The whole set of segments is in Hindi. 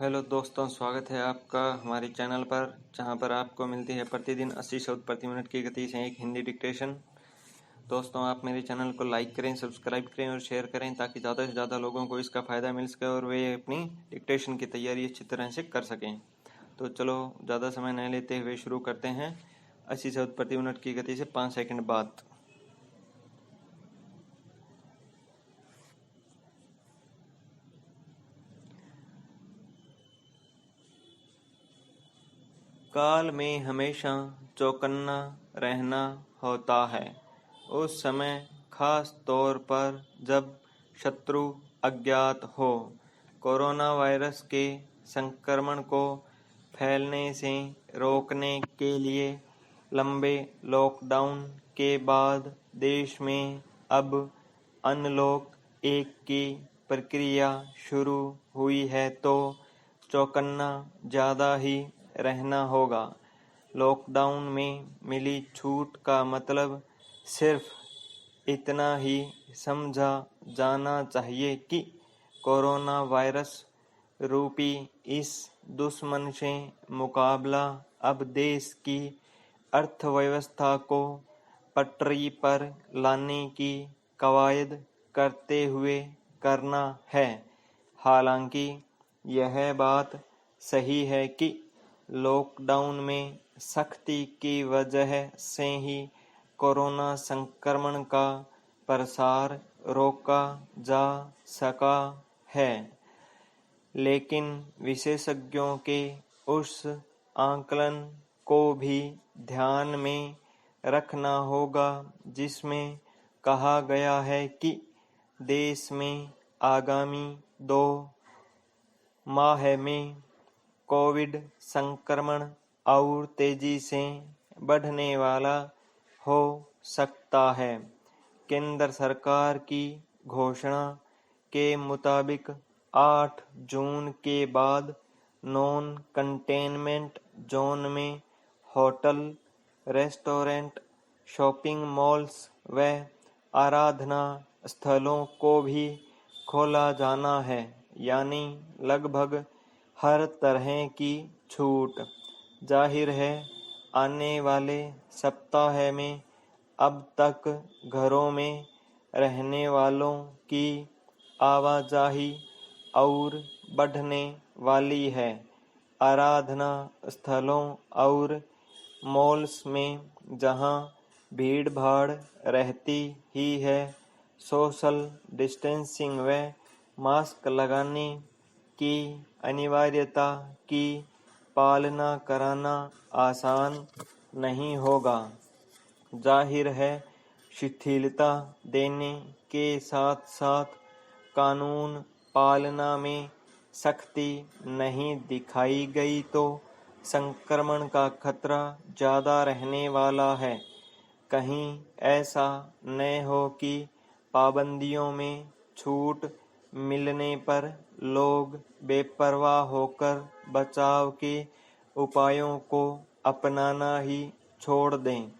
हेलो दोस्तों, स्वागत है आपका हमारे चैनल पर, जहां पर आपको मिलती है प्रतिदिन 80 शब्द प्रति मिनट की गति से एक हिंदी डिक्टेशन। दोस्तों, आप मेरे चैनल को लाइक करें, सब्सक्राइब करें और शेयर करें ताकि ज़्यादा से ज़्यादा लोगों को इसका फ़ायदा मिल सके और वे अपनी डिक्टेशन की तैयारी अच्छी तरह से कर सकें। तो चलो ज़्यादा समय नहीं लेते हुए शुरू करते हैं 80 शब्द प्रति मिनट की गति से 5 सेकंड बाद। काल में हमेशा चौकन्ना रहना होता है, उस समय खास तौर पर जब शत्रु अज्ञात हो। कोरोना वायरस के संक्रमण को फैलने से रोकने के लिए लंबे लॉकडाउन के बाद देश में अब अनलॉक 1 की प्रक्रिया शुरू हुई है, तो चौकन्ना ज़्यादा ही रहना होगा। लॉकडाउन में मिली छूट का मतलब सिर्फ इतना ही समझा जाना चाहिए कि कोरोना वायरस रूपी इस दुश्मन से मुकाबला अब देश की अर्थव्यवस्था को पटरी पर लाने की कवायद करते हुए करना है। हालांकि यह बात सही है कि लॉकडाउन में सख्ती की वजह से ही कोरोना संक्रमण का प्रसार रोका जा सका है, लेकिन विशेषज्ञों के उस आकलन को भी ध्यान में रखना होगा जिसमें कहा गया है कि देश में आगामी 2 माह में कोविड संक्रमण और तेजी से बढ़ने वाला हो सकता है। केंद्र सरकार की घोषणा के मुताबिक 8 जून के बाद नॉन कंटेनमेंट जोन में होटल, रेस्टोरेंट, शॉपिंग मॉल्स व आराधना स्थलों को भी खोला जाना है, यानी लगभग हर तरह की छूट। जाहिर है, आने वाले सप्ताह में अब तक घरों में रहने वालों की आवाजाही और बढ़ने वाली है। आराधना स्थलों और मॉल्स में जहां भीड़-भाड़ रहती ही है, सोशल डिस्टेंसिंग व मास्क लगाने की अनिवार्यता की पालना कराना आसान नहीं होगा। जाहिर है, शिथिलता देने के साथ-साथ कानून पालना में सख्ती नहीं दिखाई गई तो संक्रमण का खतरा ज़्यादा रहने वाला है। कहीं ऐसा न हो कि पाबंदियों में छूट मिलने पर लोग बेपरवाह होकर बचाव के उपायों को अपनाना ही छोड़ दें।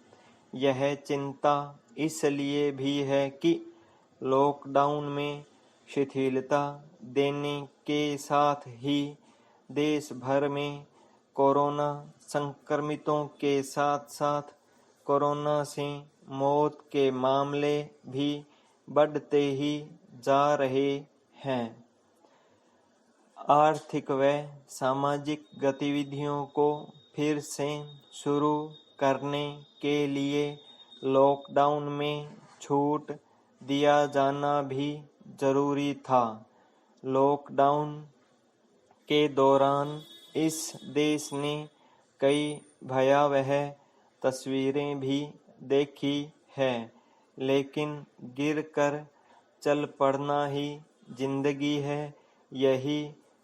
यह चिंता इसलिए भी है कि लॉकडाउन में शिथिलता देने के साथ ही देश भर में कोरोना संक्रमितों के साथ-साथ कोरोना से मौत के मामले भी बढ़ते ही जा रहे हैं। आर्थिक व सामाजिक गतिविधियों को फिर से शुरू करने के लिए लॉकडाउन में छूट दिया जाना भी जरूरी था। लॉकडाउन के दौरान इस देश ने कई भयावह तस्वीरें भी देखी है, लेकिन गिरकर चल पड़ना ही जिंदगी है। यही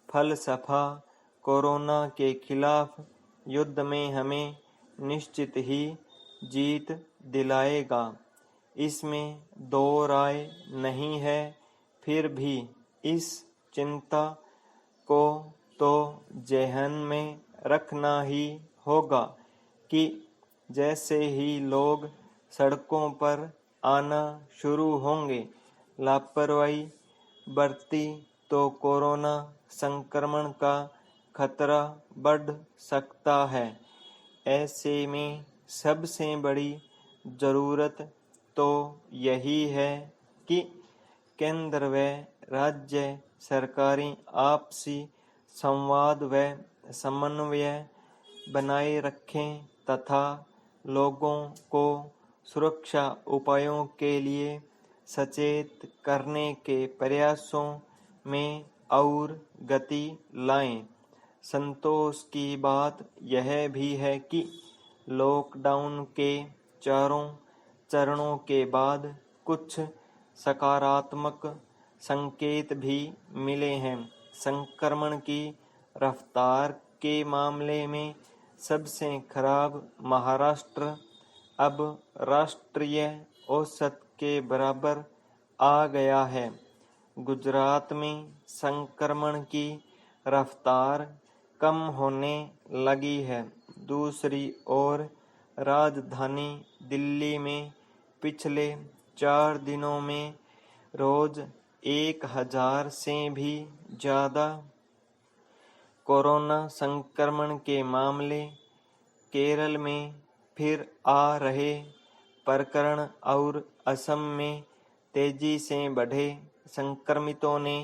फलसफा कोरोना के खिलाफ युद्ध में हमें निश्चित ही जीत दिलाएगा, इसमें दो राय नहीं है। फिर भी इस चिंता को तो ज़हन में रखना ही होगा कि जैसे ही लोग सड़कों पर आना शुरू होंगे, लापरवाही बरती तो कोरोना संक्रमण का खतरा बढ़ सकता है। ऐसे में सबसे बड़ी जरूरत तो यही है कि केंद्र व राज्य सरकारें आपसी संवाद व समन्वय बनाए रखें तथा लोगों को सुरक्षा उपायों के लिए सचेत करने के प्रयासों में और गति लाएं। संतोष की बात यह भी है कि लॉकडाउन के चारों चरणों के बाद कुछ सकारात्मक संकेत भी मिले हैं। संक्रमण की रफ्तार के मामले में सबसे खराब महाराष्ट्र अब राष्ट्रीय औसत के बराबर आ गया है। गुजरात में संक्रमण की रफ्तार कम होने लगी है। दूसरी ओर राजधानी दिल्ली में पिछले 4 दिनों में रोज 1000 से भी ज्यादा कोरोना संक्रमण के मामले, केरल में फिर आ रहे प्रकरण और असम में तेजी से बढ़े संक्रमितों ने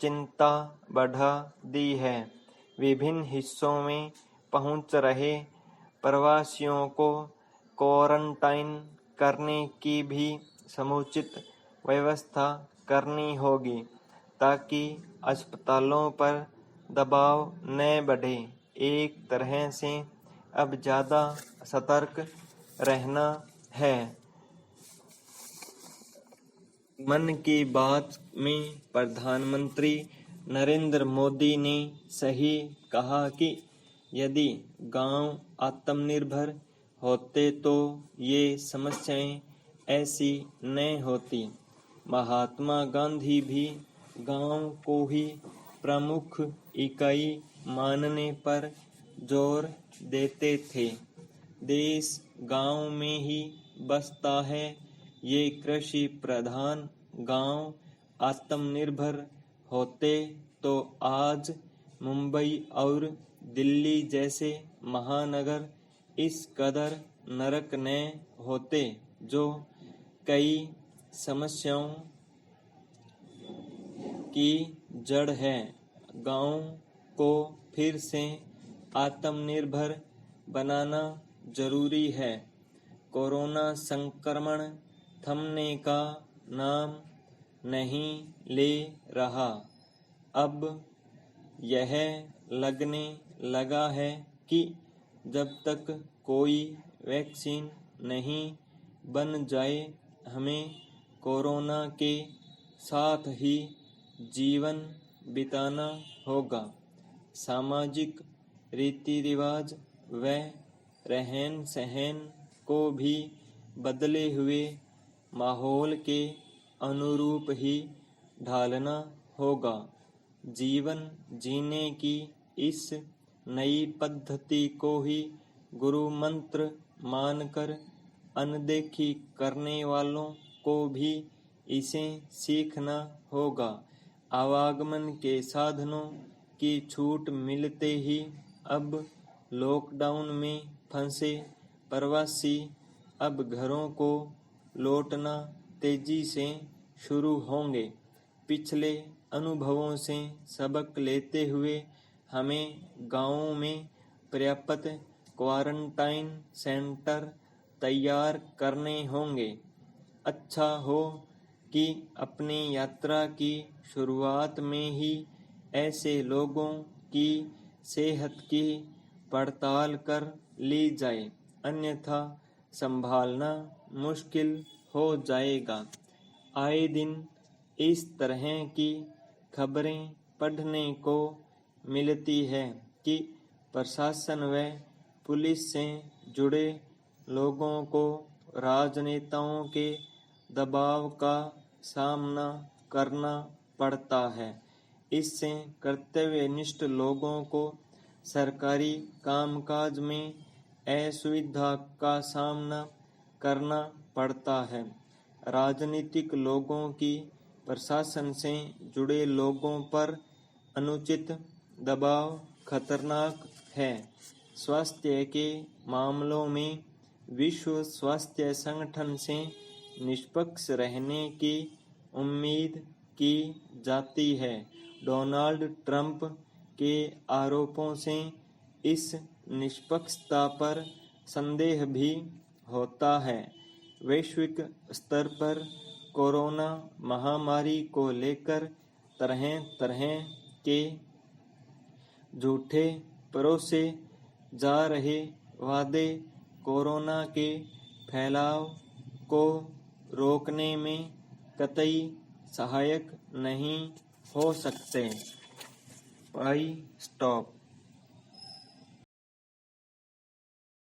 चिंता बढ़ा दी है। विभिन्न हिस्सों में पहुंच रहे प्रवासियों को क्वारंटाइन करने की भी समुचित व्यवस्था करनी होगी ताकि अस्पतालों पर दबाव न बढ़े। एक तरह से अब ज्यादा सतर्क रहना है। मन की बात में प्रधानमंत्री नरेंद्र मोदी ने सही कहा कि यदि गांव आत्मनिर्भर होते तो ये समस्याएं ऐसी न होती। महात्मा गांधी भी गांव को ही प्रमुख इकाई मानने पर जोर देते थे। देश गांव में ही बसता है। ये कृषि प्रधान गांव आत्मनिर्भर होते तो आज मुंबई और दिल्ली जैसे महानगर इस कदर नरक न होते जो कई समस्याओं की जड़ है। गांव को फिर से आत्मनिर्भर बनाना जरूरी है। कोरोना संक्रमण थमने का नाम नहीं ले रहा। अब यह लगने लगा है कि जब तक कोई वैक्सीन नहीं बन जाए हमें कोरोना के साथ ही जीवन बिताना होगा। सामाजिक रीति रिवाज व रहन सहन को भी बदले हुए माहौल के अनुरूप ही ढालना होगा। जीवन जीने की इस नई पद्धति को ही गुरु मंत्र मानकर अनदेखी करने वालों को भी इसे सीखना होगा। आवागमन के साधनों की छूट मिलते ही अब लॉकडाउन में फंसे प्रवासी अब घरों को लौटना तेजी से शुरू होंगे। पिछले अनुभवों से सबक लेते हुए हमें गांवों में पर्याप्त क्वारंटाइन सेंटर तैयार करने होंगे। अच्छा हो कि अपनी यात्रा की शुरुआत में ही ऐसे लोगों की सेहत की पड़ताल कर ली जाए, अन्यथा संभालना मुश्किल हो जाएगा। आए दिन इस तरह की खबरें पढ़ने को मिलती है कि प्रशासन व पुलिस से जुड़े लोगों को राजनेताओं के दबाव का सामना करना पड़ता है। इससे कर्तव्यनिष्ठ लोगों को सरकारी कामकाज में असुविधा का सामना करना पड़ता है। राजनीतिक लोगों की प्रशासन से जुड़े लोगों पर अनुचित दबाव खतरनाक है। स्वास्थ्य के मामलों में विश्व स्वास्थ्य संगठन से निष्पक्ष रहने की उम्मीद की जाती है। डोनाल्ड ट्रंप के आरोपों से इस निष्पक्षता पर संदेह भी होता है। वैश्विक स्तर पर कोरोना महामारी को लेकर तरह तरह के झूठे परोसे जा रहे वादे कोरोना के फैलाव को रोकने में कतई सहायक नहीं हो सकते। स्टॉप।